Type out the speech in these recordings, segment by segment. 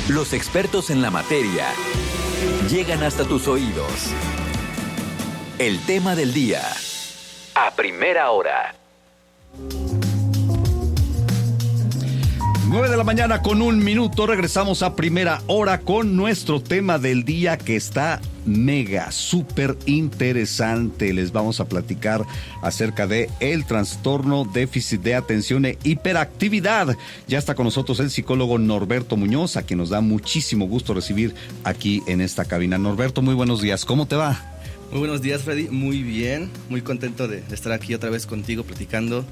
Los expertos en la materia llegan hasta tus oídos. El tema del día, a primera hora. 9 de la mañana con 1 minuto, regresamos a primera hora con nuestro tema del día que está mega, súper interesante. Les vamos a platicar acerca de el trastorno déficit de atención e hiperactividad. Ya está con nosotros el psicólogo Norberto Muñoz, a quien nos da muchísimo gusto recibir aquí en esta cabina. Norberto, muy buenos días, ¿cómo te va? Muy buenos días, Freddy, muy bien, muy contento de estar aquí otra vez contigo platicando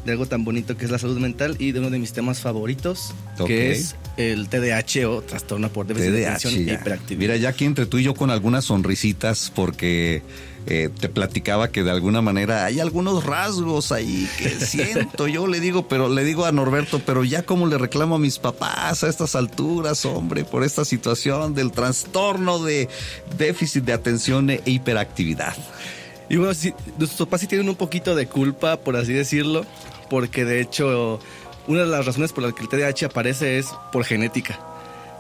de algo tan bonito que es la salud mental y de uno de mis temas favoritos, que es el TDAH o trastorno por déficit de atención e hiperactividad. Mira, ya aquí entre tú y yo con algunas sonrisitas porque te platicaba que de alguna manera hay algunos rasgos ahí que siento, yo le digo a Norberto, pero ya como le reclamo a mis papás a estas alturas, hombre, por esta situación del trastorno de déficit de atención e hiperactividad. Y bueno, sí, nuestros papás sí tienen un poquito de culpa, por así decirlo, porque de hecho una de las razones por las que el TDAH aparece es por genética.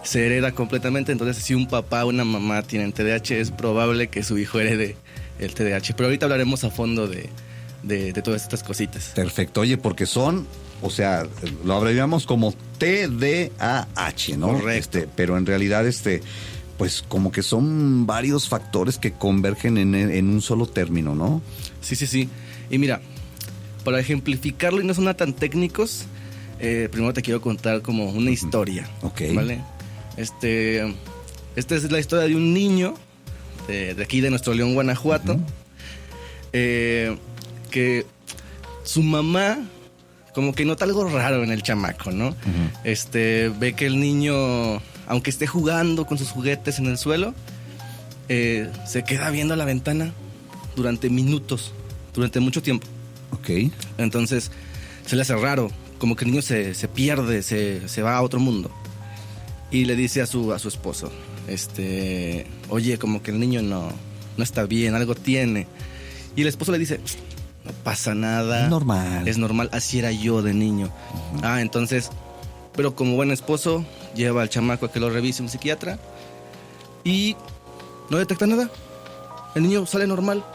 Se hereda completamente, entonces si un papá o una mamá tienen TDAH es probable que su hijo herede el TDAH. Pero ahorita hablaremos a fondo de todas estas cositas. Perfecto, oye, porque son, o sea, lo abreviamos como TDAH, ¿no? Correcto. Pero en realidad pues como que son varios factores que convergen en un solo término, ¿no? Sí. Y mira, para ejemplificarlo y no sonar tan técnicos, primero te quiero contar como una historia. Ok. ¿Vale? Esta es la historia de un niño de aquí de nuestro León, Guanajuato, que su mamá como que nota algo raro en el chamaco, ¿no? Ve que el niño, aunque esté jugando con sus juguetes en el suelo, se queda viendo a la ventana durante minutos, durante mucho tiempo. Ok. Entonces se le hace raro, como que el niño se pierde, se va a otro mundo. Y le dice a su esposo, oye, como que el niño no está bien, algo tiene. Y el esposo le dice, no pasa nada. Es normal, así era yo de niño. Entonces, pero como buen esposo, lleva al chamaco a que lo revise un psiquiatra y no detecta nada. El niño sale normal.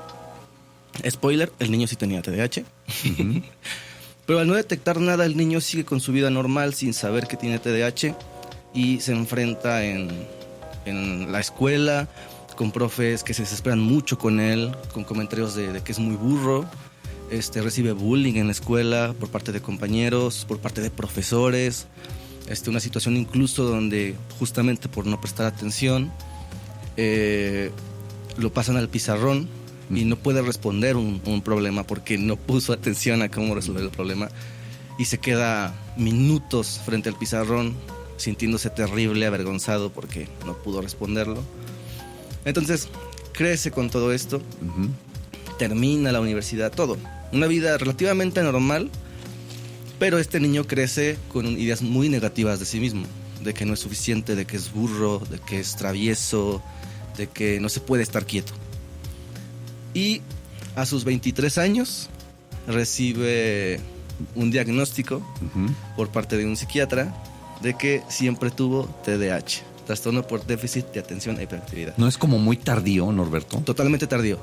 Spoiler, el niño sí tenía TDAH. Pero al no detectar nada, el niño sigue con su vida normal sin saber que tiene TDAH y se enfrenta en la escuela con profes que se desesperan mucho con él, con comentarios de que es muy burro. Recibe bullying en la escuela por parte de compañeros, por parte de profesores. Una situación incluso donde justamente por no prestar atención lo pasan al pizarrón y no puede responder un problema porque no puso atención a cómo resolver el problema y se queda minutos frente al pizarrón sintiéndose terrible, avergonzado porque no pudo responderlo. Entonces crece con todo esto, termina la universidad, todo. Una vida relativamente normal, pero este niño crece con ideas muy negativas de sí mismo, de que no es suficiente, de que es burro, de que es travieso, de que no se puede estar quieto. Y a sus 23 años recibe un diagnóstico por parte de un psiquiatra de que siempre tuvo TDAH, trastorno por déficit de atención e hiperactividad. ¿No es como muy tardío, Norberto? Totalmente tardío,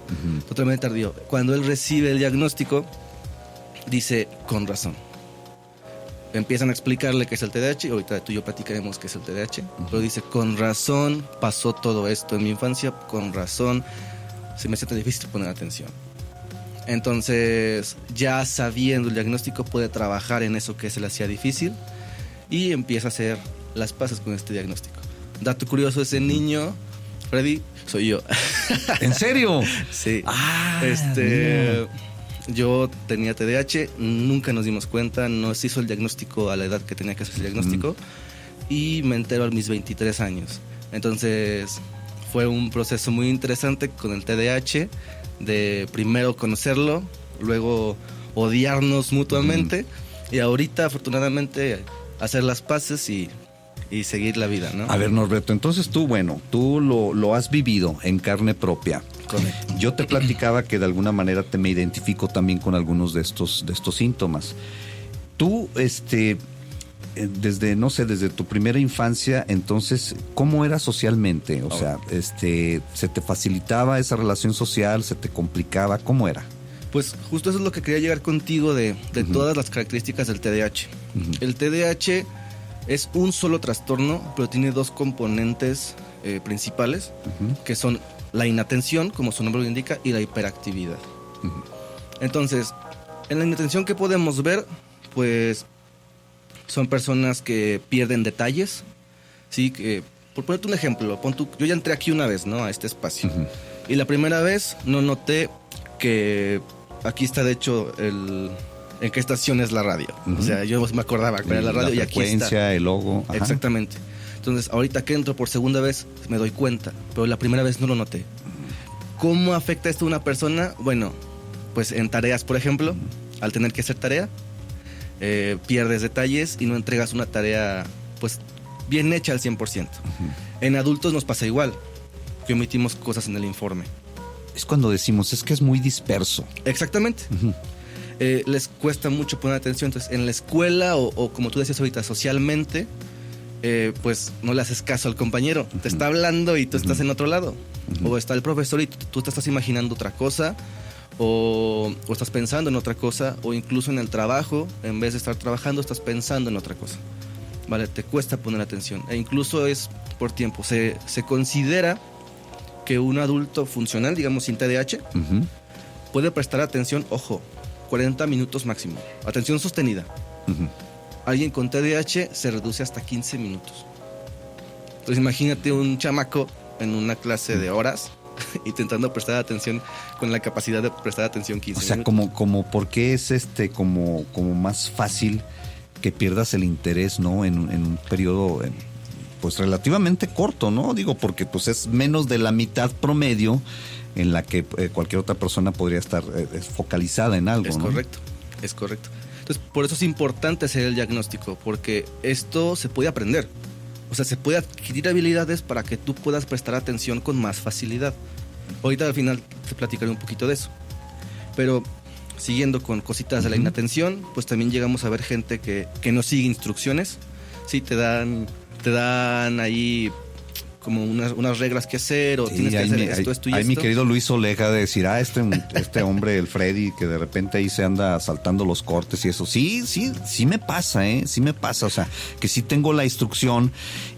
totalmente tardío. Cuando él recibe el diagnóstico, dice, con razón. Empiezan a explicarle qué es el TDAH, ahorita tú y yo platicaremos qué es el TDAH, pero dice, con razón pasó todo esto en mi infancia, con razón se me hace tan difícil poner atención. Entonces, ya sabiendo el diagnóstico, puede trabajar en eso que se le hacía difícil y empieza a hacer las paces con este diagnóstico. Dato curioso, ese niño, Freddy, soy yo. ¿En serio? Sí. Yo tenía TDAH, nunca nos dimos cuenta, no se hizo el diagnóstico a la edad que tenía que hacer el diagnóstico y me entero a mis 23 años. Entonces fue un proceso muy interesante con el TDAH, de primero conocerlo, luego odiarnos mutuamente y ahorita afortunadamente hacer las paces y seguir la vida, ¿no? A ver, Norberto, entonces tú lo has vivido en carne propia. Correcto. Yo te platicaba que de alguna manera me identifico también con algunos de estos síntomas. Tú, desde, no sé, desde tu primera infancia, entonces, ¿cómo era socialmente? O sea, ¿se te facilitaba esa relación social? ¿Se te complicaba? ¿Cómo era? Pues justo eso es lo que quería llegar contigo de todas las características del TDAH. El TDAH es un solo trastorno, pero tiene dos componentes principales, que son la inatención, como su nombre lo indica, y la hiperactividad. Entonces, en la inatención, ¿qué podemos ver? Pues son personas que pierden detalles, ¿sí? Que, por ponerte un ejemplo, yo ya entré aquí una vez, ¿no? A este espacio. Y la primera vez no noté que aquí está, de hecho, en qué estación es la radio. O sea, yo me acordaba que era la radio y aquí está. La frecuencia, el logo. Ajá. Exactamente. Entonces, ahorita que entro por segunda vez, me doy cuenta, pero la primera vez no lo noté. ¿Cómo afecta esto a una persona? Bueno, pues en tareas, por ejemplo, al tener que hacer tarea, pierdes detalles y no entregas una tarea, pues, bien hecha al 100%. En adultos nos pasa igual, que omitimos cosas en el informe. Es cuando decimos, es que es muy disperso. Exactamente. Les cuesta mucho poner atención. Entonces, en la escuela o como tú decías ahorita, socialmente, pues no le haces caso al compañero. Te está hablando y tú estás en otro lado. O está el profesor y tú te estás imaginando otra cosa. O estás pensando en otra cosa. O incluso en el trabajo, en vez de estar trabajando, estás pensando en otra cosa. Vale, te cuesta poner atención. E incluso es por tiempo. Se considera que un adulto funcional, digamos sin TDAH, puede prestar atención, ojo, 40 minutos máximo. Atención sostenida. Alguien con TDAH se reduce hasta 15 minutos. Entonces imagínate un chamaco en una clase de horas intentando prestar atención con la capacidad de prestar atención 15 minutos. O sea, como ¿por qué es como más fácil que pierdas el interés, ¿no? En un periodo pues relativamente corto, ¿no? Digo, porque pues es menos de la mitad promedio en la que cualquier otra persona podría estar focalizada en algo, ¿no? Es correcto. Entonces, por eso es importante hacer el diagnóstico, porque esto se puede aprender. O sea, se puede adquirir habilidades para que tú puedas prestar atención con más facilidad. Ahorita al final te platicaré un poquito de eso. Pero siguiendo con cositas de la inatención, pues también llegamos a ver gente que no sigue instrucciones. Sí, te dan ahí como unas reglas que hacer, o tienes que hacer esto y esto. Ahí mi querido Luis Oleja de decir, este hombre, el Freddy, que de repente ahí se anda saltando los cortes y eso. Sí me pasa, sí me pasa. O sea, que sí tengo la instrucción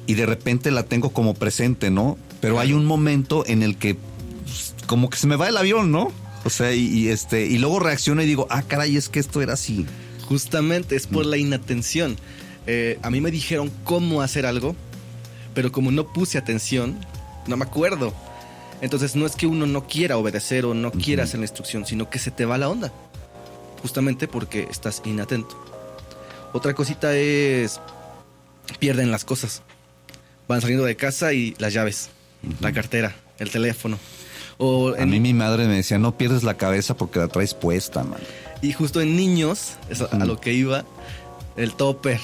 y de repente la tengo como presente, ¿no? Pero hay un momento en el que como que se me va el avión, ¿no? O sea, y luego reacciono y digo, caray, es que esto era así. Justamente, es por la inatención. A mí me dijeron cómo hacer algo, pero como no puse atención, no me acuerdo. Entonces no es que uno no quiera obedecer o no quiera hacer la instrucción, sino que se te va la onda, justamente porque estás inatento. Otra cosita es, pierden las cosas. Van saliendo de casa y las llaves, la cartera, el teléfono. A mí mi madre me decía, no pierdes la cabeza porque la traes puesta, man. Y justo en niños, a lo que iba, el topper,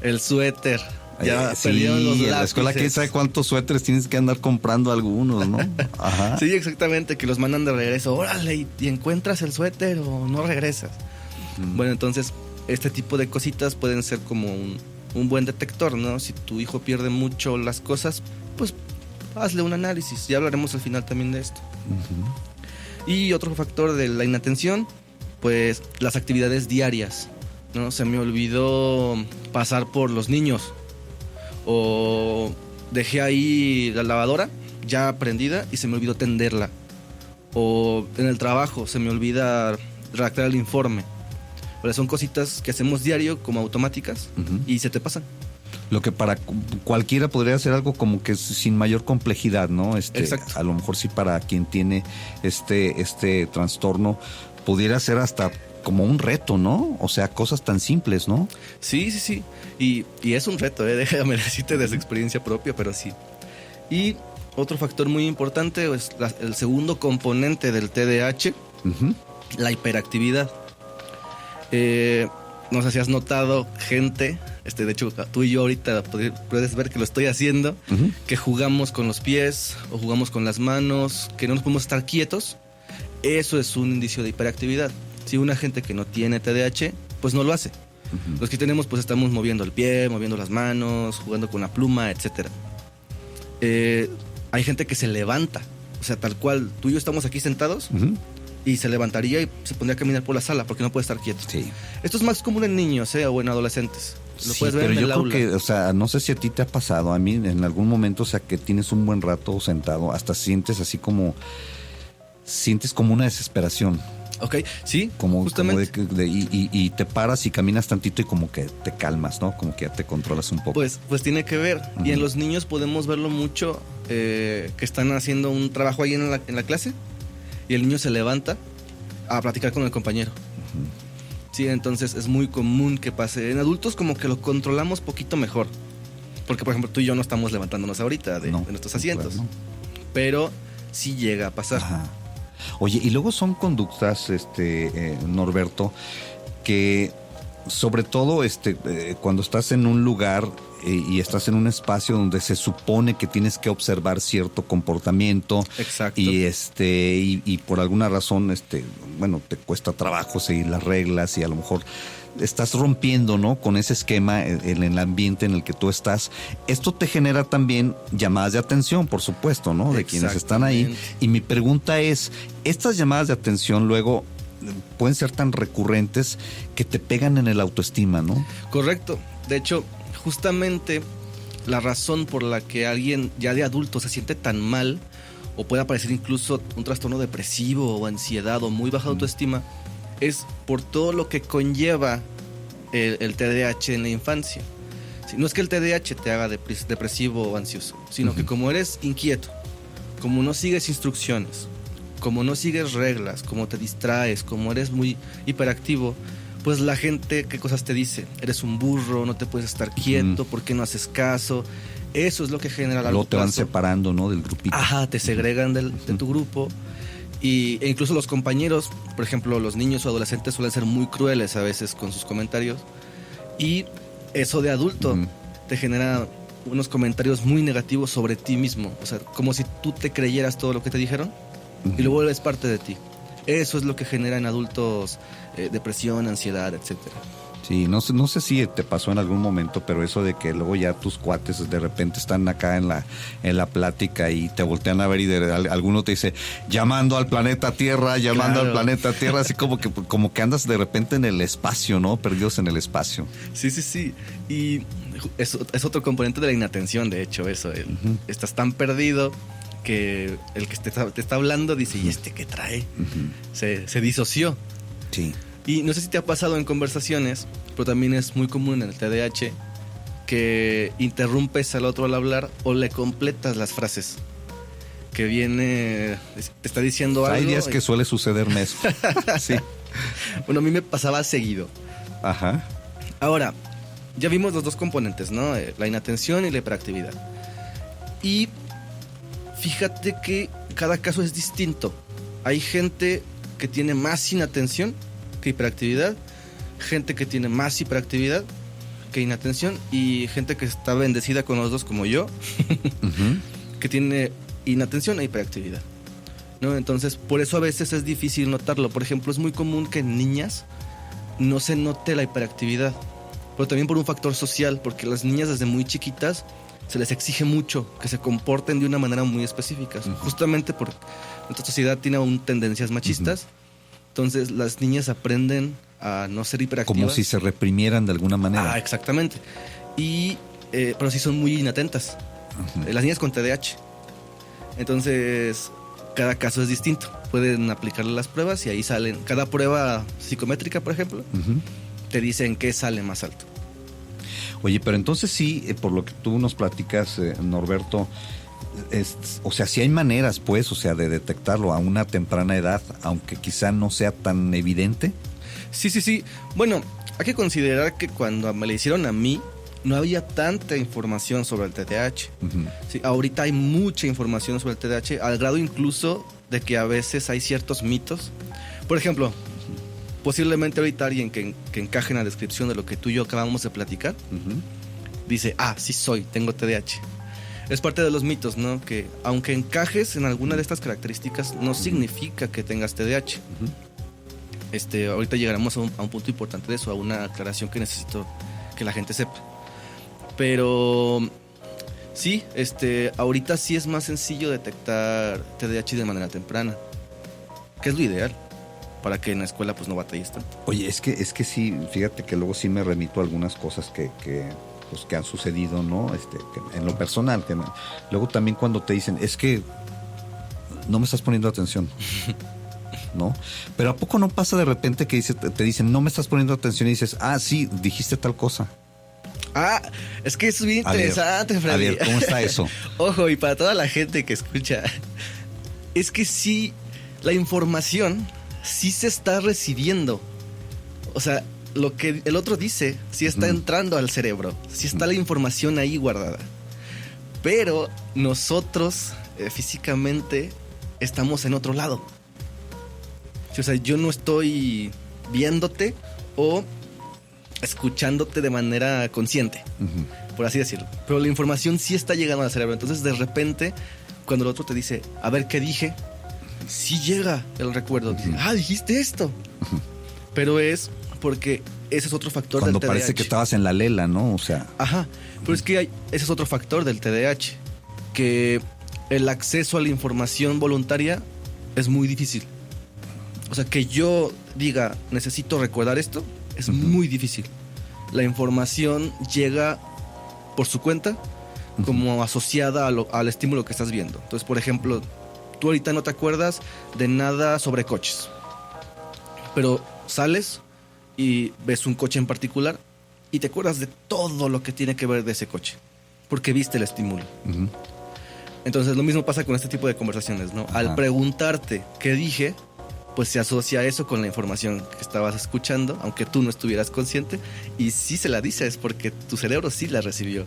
el suéter, ya perdieron los lápices. En la escuela, ¿quién sabe cuántos suéteres tienes que andar comprando algunos, no? Ajá. Sí, exactamente, que los mandan de regreso. Órale, y encuentras el suéter o no regresas. Bueno, entonces, este tipo de cositas pueden ser como un buen detector, ¿no? Si tu hijo pierde mucho las cosas, pues hazle un análisis. Ya hablaremos al final también de esto. Y otro factor de la inatención, pues las actividades diarias, ¿no? Se me olvidó pasar por los niños, o dejé ahí la lavadora ya prendida y se me olvidó tenderla, o en el trabajo se me olvida redactar el informe. Pero son cositas que hacemos diario como automáticas y se te pasan. Lo que para cualquiera podría ser algo como que sin mayor complejidad, ¿no? Exacto. A lo mejor sí, para quien tiene este trastorno pudiera ser hasta como un reto, ¿no? O sea, cosas tan simples, ¿no? Sí. Y es un reto, déjame decirte de su experiencia propia, pero sí. Y otro factor muy importante es el segundo componente del TDAH, la hiperactividad. No sé si has notado gente, de hecho tú y yo ahorita puedes ver que lo estoy haciendo, que jugamos con los pies o jugamos con las manos, que no nos podemos estar quietos. Eso es un indicio de hiperactividad. Si una gente que no tiene TDAH, pues no lo hace. Los que tenemos, pues estamos moviendo el pie, moviendo las manos, jugando con la pluma, etc. Hay gente que se levanta, o sea, tal cual, tú y yo estamos aquí sentados y se levantaría y se pondría a caminar por la sala porque no puede estar quieto. Sí. Esto es más común en niños, o en adolescentes. Lo Sí, puedes ver pero en yo el creo aula. que, o sea, no sé si a ti te ha pasado, a mí en algún momento, o sea, que tienes un buen rato sentado, hasta sientes así como, sientes como una desesperación, Ok, sí, como justamente. y te paras y caminas tantito y como que te calmas, ¿no? Como que ya te controlas un poco. Pues tiene que ver. Y en los niños podemos verlo mucho, que están haciendo un trabajo ahí en la clase y el niño se levanta a platicar con el compañero. Sí, entonces es muy común que pase. En adultos como que lo controlamos poquito mejor. Porque, por ejemplo, tú y yo no estamos levantándonos ahorita de nuestros asientos. Claro, no. Pero sí llega a pasar. Ajá. Oye, y luego son conductas, Norberto, que sobre todo cuando estás en un lugar y estás en un espacio donde se supone que tienes que observar cierto comportamiento. Exacto. Y por alguna razón, bueno, te cuesta trabajo seguir las reglas y a lo mejor estás rompiendo, ¿no? Con ese esquema en el ambiente en el que tú estás. Esto te genera también llamadas de atención, por supuesto, ¿no? De quienes están ahí. Y mi pregunta es, ¿estas llamadas de atención luego pueden ser tan recurrentes que te pegan en el autoestima, ¿no? Correcto. De hecho, justamente la razón por la que alguien ya de adulto se siente tan mal o puede aparecer incluso un trastorno depresivo o ansiedad o muy baja autoestima es por todo lo que conlleva el TDAH en la infancia. No es que el TDAH te haga depresivo o ansioso, sino que como eres inquieto, como no sigues instrucciones, como no sigues reglas, como te distraes, como eres muy hiperactivo, pues la gente, ¿qué cosas te dice? Eres un burro, no te puedes estar quieto, ¿por qué no haces caso? Eso es lo que genera la Luego te van separando, ¿no? Del grupito. Ajá, te segregan de tu grupo. E incluso los compañeros, por ejemplo, los niños o adolescentes suelen ser muy crueles a veces con sus comentarios. Y eso de adulto te genera unos comentarios muy negativos sobre ti mismo. O sea, como si tú te creyeras todo lo que te dijeron y lo vuelves parte de ti. Eso es lo que genera en adultos depresión, ansiedad, etcétera. Sí, no sé si te pasó en algún momento, pero eso de que luego ya tus cuates de repente están acá en la plática y te voltean a ver y alguno te dice, llamando al planeta Tierra, llamando al planeta Tierra, así como que andas de repente en el espacio, ¿no? Perdidos en el espacio. Sí. Y es otro componente de la inatención, de hecho, eso. Estás tan perdido que el que te está hablando dice, ¿y este qué trae? Se disoció. Sí. Y no sé si te ha pasado en conversaciones, pero también es muy común en el TDAH que interrumpes al otro al hablar o le completas las frases. Que viene, te está diciendo algo. Hay días que suele sucederme eso. Sí. Bueno, a mí me pasaba seguido. Ajá. Ahora, ya vimos los dos componentes, ¿no? La inatención y la hiperactividad. Y fíjate que cada caso es distinto. Hay gente que tiene más inatención que hiperactividad, gente que tiene más hiperactividad que inatención y gente que está bendecida con los dos como yo, que tiene inatención e hiperactividad, ¿no? Entonces, por eso a veces es difícil notarlo. Por ejemplo, es muy común que en niñas no se note la hiperactividad, pero también por un factor social, porque las niñas desde muy chiquitas se les exige mucho que se comporten de una manera muy específica, justamente porque nuestra sociedad tiene aún tendencias machistas. Entonces las niñas aprenden a no ser hiperactivas. Como si se reprimieran de alguna manera. Ah, exactamente. Pero sí son muy inatentas. Las niñas con TDAH. Entonces, cada caso es distinto. Pueden aplicarle las pruebas y ahí salen. Cada prueba psicométrica, por ejemplo, te dicen qué sale más alto. Oye, pero entonces sí, por lo que tú nos platicas, Norberto, o sea, sí hay maneras, pues, o sea, de detectarlo a una temprana edad, aunque quizá no sea tan evidente. Sí. Bueno, hay que considerar que cuando me la hicieron a mí, no había tanta información sobre el TDAH. Sí, ahorita hay mucha información sobre el TDAH, al grado incluso de que a veces hay ciertos mitos. Por ejemplo, posiblemente ahorita alguien que encaje en la descripción de lo que tú y yo acabamos de platicar, dice, sí tengo TDAH. Es parte de los mitos, ¿no? Que aunque encajes en alguna de estas características, no significa que tengas TDAH. Ahorita llegaremos a un punto importante de eso, a una aclaración que necesito que la gente sepa. Pero sí, ahorita sí es más sencillo detectar TDAH de manera temprana, que es lo ideal, para que en la escuela pues no batalles tanto. Oye, es que sí, fíjate que luego sí me remito a algunas cosas que han sucedido, ¿no? Que en lo personal, luego también cuando te dicen, es que no me estás poniendo atención, ¿no? Pero ¿a poco no pasa de repente que te dicen, no me estás poniendo atención y dices, sí, dijiste tal cosa? Es que eso es bien interesante, Freddy. A ver, ¿cómo está eso? Ojo, y para toda la gente que escucha, es que sí, la información sí se está recibiendo. O sea, lo que el otro dice sí está entrando al cerebro, sí está la información ahí guardada. Pero nosotros físicamente estamos en otro lado. O sea, yo no estoy viéndote o escuchándote de manera consciente, por así decirlo. Pero la información sí está llegando al cerebro. Entonces, de repente, cuando el otro te dice, a ver, ¿qué dije? Sí llega el recuerdo. Dice, dijiste esto. Pero es porque ese es otro factor cuando del TDAH. Parece que estabas en la lela, ¿no? O sea... Ajá. Pero es que ese es otro factor del TDAH. Que el acceso a la información voluntaria es muy difícil. O sea, que yo diga, necesito recordar esto, es muy difícil. La información llega por su cuenta, como asociada al estímulo que estás viendo. Entonces, por ejemplo, tú ahorita no te acuerdas de nada sobre coches, pero sales y ves un coche en particular y te acuerdas de todo lo que tiene que ver de ese coche, porque viste el estímulo. Entonces, lo mismo pasa con este tipo de conversaciones, ¿no? Al preguntarte qué dije, pues se asocia eso con la información que estabas escuchando, aunque tú no estuvieras consciente, y sí se la dices porque tu cerebro sí la recibió.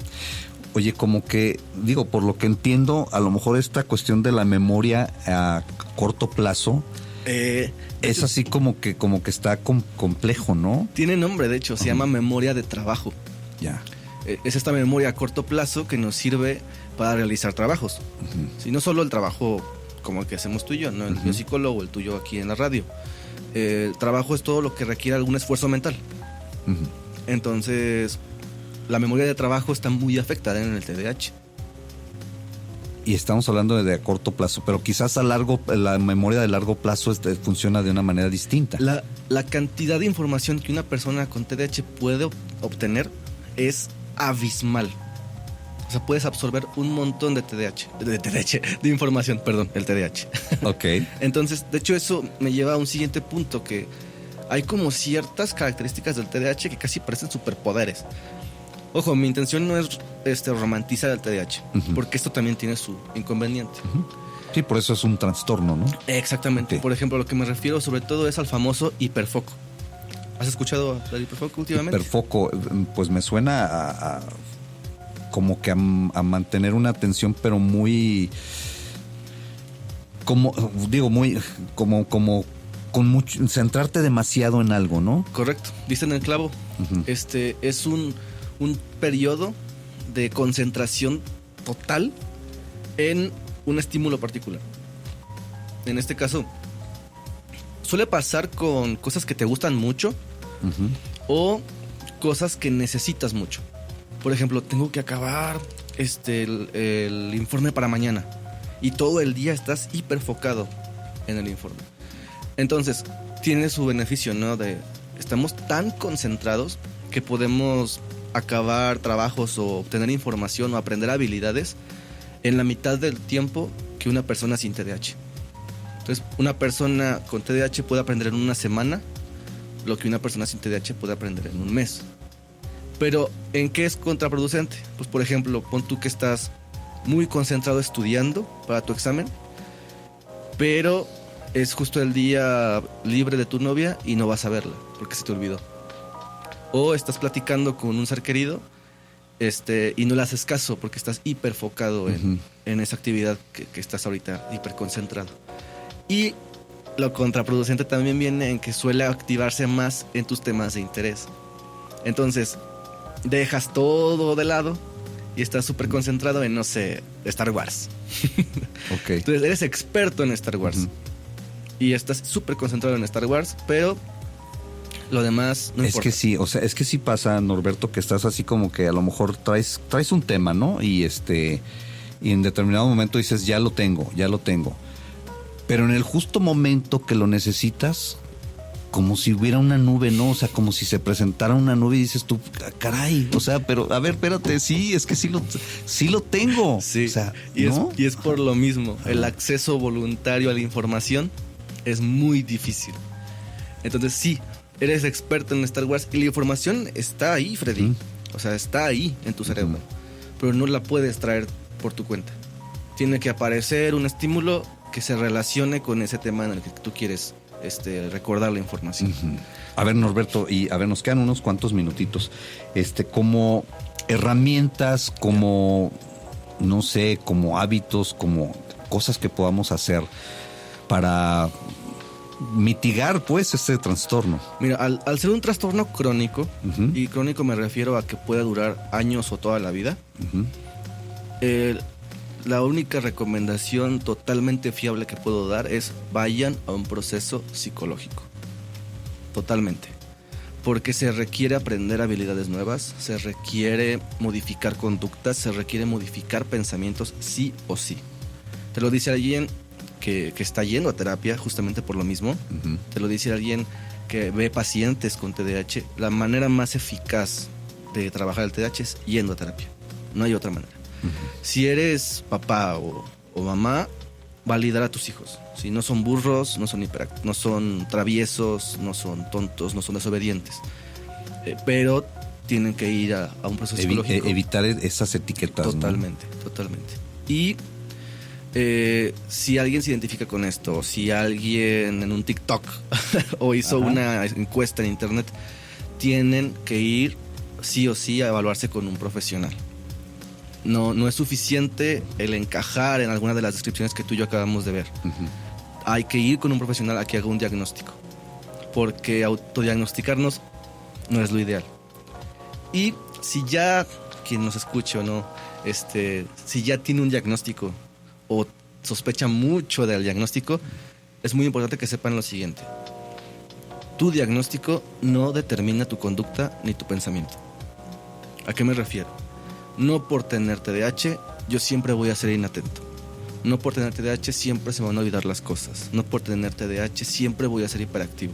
Oye, como que, digo, por lo que entiendo, a lo mejor esta cuestión de la memoria a corto plazo es así como que está complejo, ¿no? Tiene nombre, de hecho, se llama memoria de trabajo. Ya. Es esta memoria a corto plazo que nos sirve para realizar trabajos. Si no solo el trabajo como el que hacemos tú y yo, ¿no? El yo psicólogo, el tuyo aquí en la radio. El trabajo es todo lo que requiere algún esfuerzo mental. Entonces, la memoria de trabajo está muy afectada en el TDAH. Y estamos hablando de a corto plazo, pero quizás la memoria de largo plazo funciona de una manera distinta. La cantidad de información que una persona con TDAH puede obtener es abismal. O sea, puedes absorber un montón de de información, perdón, el TDAH. Ok. Entonces, de hecho, eso me lleva a un siguiente punto, que hay como ciertas características del TDAH que casi parecen superpoderes. Ojo, mi intención no es romantizar el TDAH, porque esto también tiene su inconveniente. Sí, por eso es un trastorno, ¿no? Exactamente. Okay. Por ejemplo, lo que me refiero sobre todo es al famoso hiperfoco. ¿Has escuchado del hiperfoco últimamente? Hiperfoco, pues me suena como que a mantener una atención, pero muy, como digo, muy, como con mucho, centrarte demasiado en algo, ¿no? Correcto, diste en el clavo. Es un periodo de concentración total en un estímulo particular. En este caso, suele pasar con cosas que te gustan mucho o cosas que necesitas mucho. Por ejemplo, tengo que acabar el informe para mañana y todo el día estás hiperfocado en el informe. Entonces, tiene su beneficio, ¿no? Estamos tan concentrados que podemos acabar trabajos o obtener información o aprender habilidades en la mitad del tiempo que una persona sin TDAH. Entonces, una persona con TDAH puede aprender en una semana lo que una persona sin TDAH puede aprender en un mes. Pero, ¿en qué es contraproducente? Pues, por ejemplo, pon tú que estás muy concentrado estudiando para tu examen, pero es justo el día libre de tu novia y no vas a verla porque se te olvidó. O estás platicando con un ser querido y no le haces caso porque estás hiperfocado en esa actividad que estás ahorita hiperconcentrado. Y lo contraproducente también viene en que suele activarse más en tus temas de interés. Entonces, dejas todo de lado y estás súper concentrado en, no sé, Star Wars. Okay. Entonces, eres experto en Star Wars. Y estás súper concentrado en Star Wars, pero Lo demás no importa. Es que sí, o sea, es que sí pasa, Norberto, que estás así como que a lo mejor traes un tema, ¿no? Y y en determinado momento dices, ya lo tengo. Pero en el justo momento que lo necesitas, como si hubiera una nube, ¿no? O sea, como si se presentara una nube y dices tú, caray, o sea, pero a ver, espérate, sí, es que sí lo tengo. Sí, o sea, ¿no? y es por lo mismo, el acceso voluntario a la información es muy difícil. Entonces sí, eres experto en Star Wars y la información está ahí, Freddy. O sea, está ahí en tu cerebro, pero no la puedes traer por tu cuenta. Tiene que aparecer un estímulo que se relacione con ese tema en el que tú quieres recordar la información. A ver, Norberto, y a ver, nos quedan unos cuantos minutitos. Como herramientas, como, no sé, como hábitos, como cosas que podamos hacer para mitigar, pues, este trastorno. Mira, al ser un trastorno crónico, y crónico me refiero a que pueda durar años o toda la vida, la única recomendación totalmente fiable que puedo dar es vayan a un proceso psicológico. Totalmente. Porque se requiere aprender habilidades nuevas, se requiere modificar conductas, se requiere modificar pensamientos sí o sí. Te lo dice alguien que está yendo a terapia justamente por lo mismo. Te lo dice alguien que ve pacientes con TDAH. La manera más eficaz de trabajar el TDAH es yendo a terapia. No hay otra manera. Si eres papá o mamá, validar a tus hijos. Si no son burros, no son traviesos, no son tontos, no son desobedientes. Pero tienen que ir a un proceso psicológico. Evitar esas etiquetas. Totalmente, ¿no? Totalmente. Y si alguien se identifica con esto, si alguien en un TikTok o hizo una encuesta en internet, tienen que ir sí o sí a evaluarse con un profesional. No es suficiente el encajar en alguna de las descripciones que tú y yo acabamos de ver. Hay que ir con un profesional a que haga un diagnóstico, porque autodiagnosticarnos no es lo ideal. Y si ya quien nos escuche o no, si ya tiene un diagnóstico o sospecha mucho del diagnóstico, es muy importante que sepan lo siguiente: tu diagnóstico no determina tu conducta ni tu pensamiento. ¿A qué me refiero? No por tener TDAH yo siempre voy a ser inatento. No por tener TDAH siempre se me van a olvidar las cosas. No por tener TDAH siempre voy a ser hiperactivo.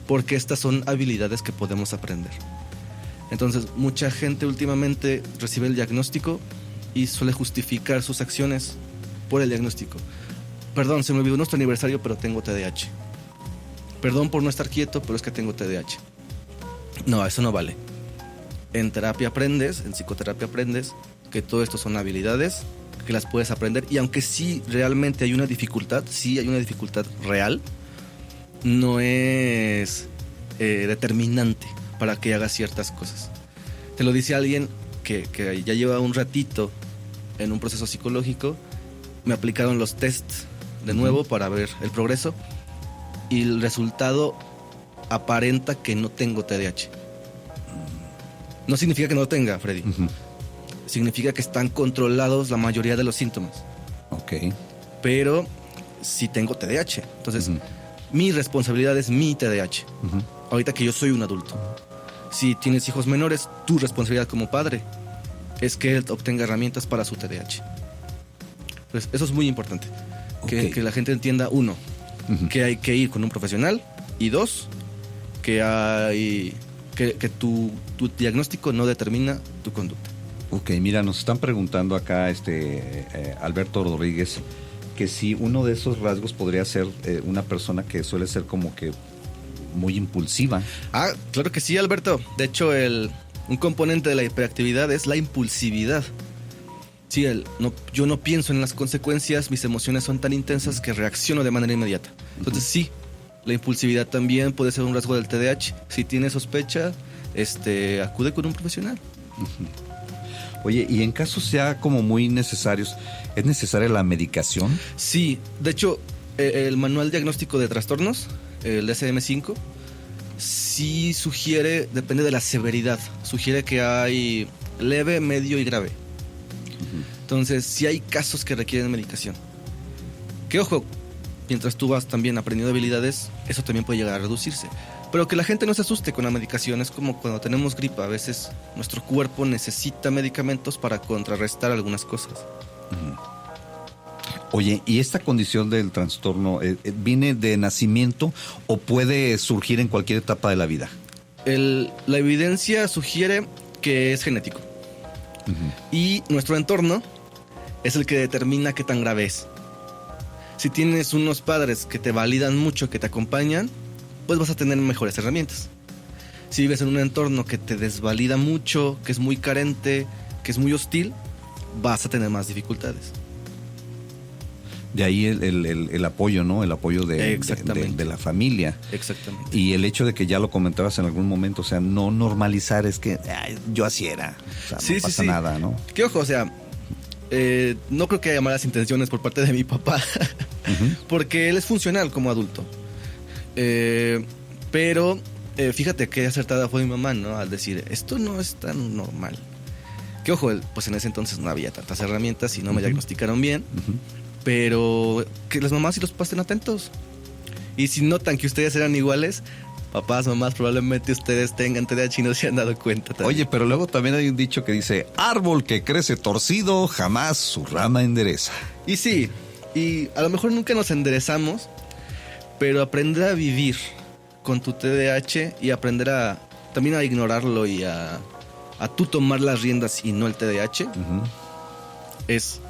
Porque estas son habilidades que podemos aprender. Entonces, mucha gente últimamente recibe el diagnóstico y suele justificar sus acciones por el diagnóstico. Perdón, se me olvidó nuestro aniversario, pero tengo TDAH. Perdón por no estar quieto, pero es que tengo TDAH. No, eso no vale. En terapia aprendes, en psicoterapia aprendes que todo esto son habilidades que las puedes aprender, y aunque sí realmente hay una dificultad, sí hay una dificultad real, no es determinante para que hagas ciertas cosas. Te lo dice alguien que ya lleva un ratito en un proceso psicológico. Me aplicaron los tests de nuevo para ver el progreso y el resultado aparenta que no tengo TDAH. No significa que no lo tenga, Freddy. Significa que están controlados la mayoría de los síntomas. Ok. Pero sí tengo TDAH. Entonces, mi responsabilidad es mi TDAH. Ahorita que yo soy un adulto. Si tienes hijos menores, tu responsabilidad como padre es que él obtenga herramientas para su TDAH. Pues eso es muy importante. Okay. Que la gente entienda, uno, que hay que ir con un profesional, y dos, que tu diagnóstico no determina tu conducta. Ok, mira, nos están preguntando acá Alberto Rodríguez que si uno de esos rasgos podría ser una persona que suele ser como que muy impulsiva. Ah, claro que sí, Alberto. De hecho, un componente de la hiperactividad es la impulsividad. Sí, yo no pienso en las consecuencias, mis emociones son tan intensas que reacciono de manera inmediata. Entonces sí, la impulsividad también puede ser un rasgo del TDAH. Si tienes sospecha, acude con un profesional. Oye, y en casos ya como muy necesarios, ¿es necesaria la medicación? Sí, de hecho, el manual diagnóstico de trastornos, el DSM-5, sí sugiere, depende de la severidad, sugiere que hay leve, medio y grave. Entonces, sí hay casos que requieren medicación. Que ojo, mientras tú vas también aprendiendo habilidades, eso también puede llegar a reducirse. Pero que la gente no se asuste con la medicación. Es como cuando tenemos gripa. A veces nuestro cuerpo necesita medicamentos para contrarrestar algunas cosas. Oye, ¿y esta condición del trastorno viene de nacimiento o puede surgir en cualquier etapa de la vida? La evidencia sugiere que es genético. Y nuestro entorno es el que determina qué tan grave es. Si tienes unos padres que te validan mucho, que te acompañan, pues vas a tener mejores herramientas. Si vives en un entorno que te desvalida mucho, que es muy carente, que es muy hostil, vas a tener más dificultades. De ahí el apoyo, ¿no? El apoyo de la familia. Exactamente. Y el hecho de que ya lo comentabas en algún momento, o sea, no normalizar es que yo así era. O sea, no pasa nada, ¿no? Que ojo, o sea, no creo que haya malas intenciones por parte de mi papá, porque él es funcional como adulto. Pero fíjate qué acertada fue mi mamá, ¿no? Al decir, esto no es tan normal. Que ojo, pues en ese entonces no había tantas herramientas y no me diagnosticaron bien. Pero que las mamás y los papás estén atentos. Y si notan que ustedes eran iguales, papás, mamás, probablemente ustedes tengan TDAH y no se han dado cuenta también. Oye, pero luego también hay un dicho que dice, árbol que crece torcido, jamás su rama endereza. Y sí, y a lo mejor nunca nos enderezamos, pero aprender a vivir con tu TDAH y aprender también a ignorarlo y a tú tomar las riendas y no el TDAH, es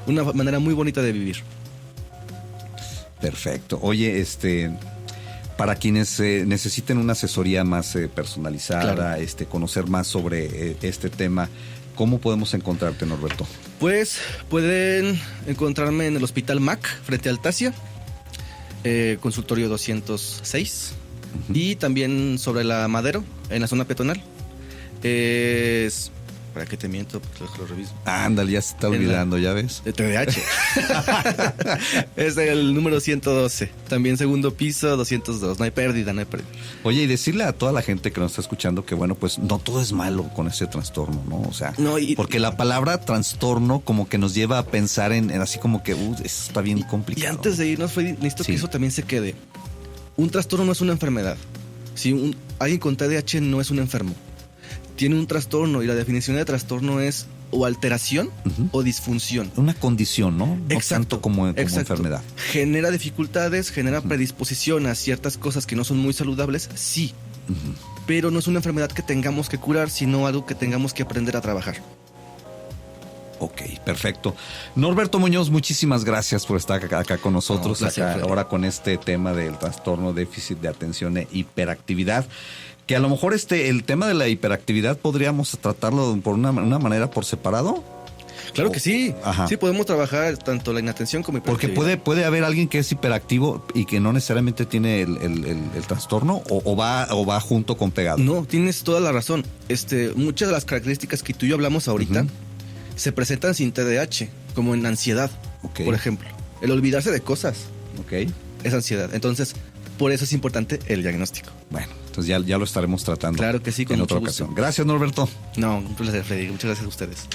una manera muy bonita de vivir. Perfecto. Oye, para quienes necesiten una asesoría más personalizada, claro, conocer más sobre este tema, ¿cómo podemos encontrarte, Norberto? Pues pueden encontrarme en el Hospital MAC, frente a Altasia, consultorio 206, y también sobre la Madero, en la zona peatonal. ¿Para qué te miento? Porque lo reviso. Ándale, ya se está olvidando, ¿ya ves? De TDAH. Es el número 112. También segundo piso, 202. No hay pérdida, no hay pérdida. Oye, y decirle a toda la gente que nos está escuchando que, bueno, pues no todo es malo con ese trastorno, ¿no? O sea, no, porque la palabra trastorno como que nos lleva a pensar en así como que, eso está bien complicado. Y antes de irnos, necesito que eso también se quede. Un trastorno no es una enfermedad. Si alguien con TDAH no es un enfermo. Tiene un trastorno y la definición de trastorno es o alteración o disfunción. Una condición, ¿no? No tanto como enfermedad. Genera dificultades, genera predisposición a ciertas cosas que no son muy saludables, sí. Pero no es una enfermedad que tengamos que curar, sino algo que tengamos que aprender a trabajar. Ok, perfecto. Norberto Muñoz, muchísimas gracias por estar acá con nosotros, ahora con este tema del trastorno déficit de atención e hiperactividad. Que a lo mejor el tema de la hiperactividad podríamos tratarlo por una manera por separado. Claro que sí. Ajá. Sí, podemos trabajar tanto la inatención como hiperactividad. Porque puede haber alguien que es hiperactivo y que no necesariamente tiene el trastorno o va junto con pegado. No, tienes toda la razón. Muchas de las características que tú y yo hablamos ahorita se presentan sin TDAH, como en ansiedad, por ejemplo. El olvidarse de cosas es ansiedad. Entonces, por eso es importante el diagnóstico. Bueno, entonces ya lo estaremos tratando. Claro que sí, con en mucho otra ocasión. Gracias, Norberto. No, un placer, Freddy. Muchas gracias a ustedes.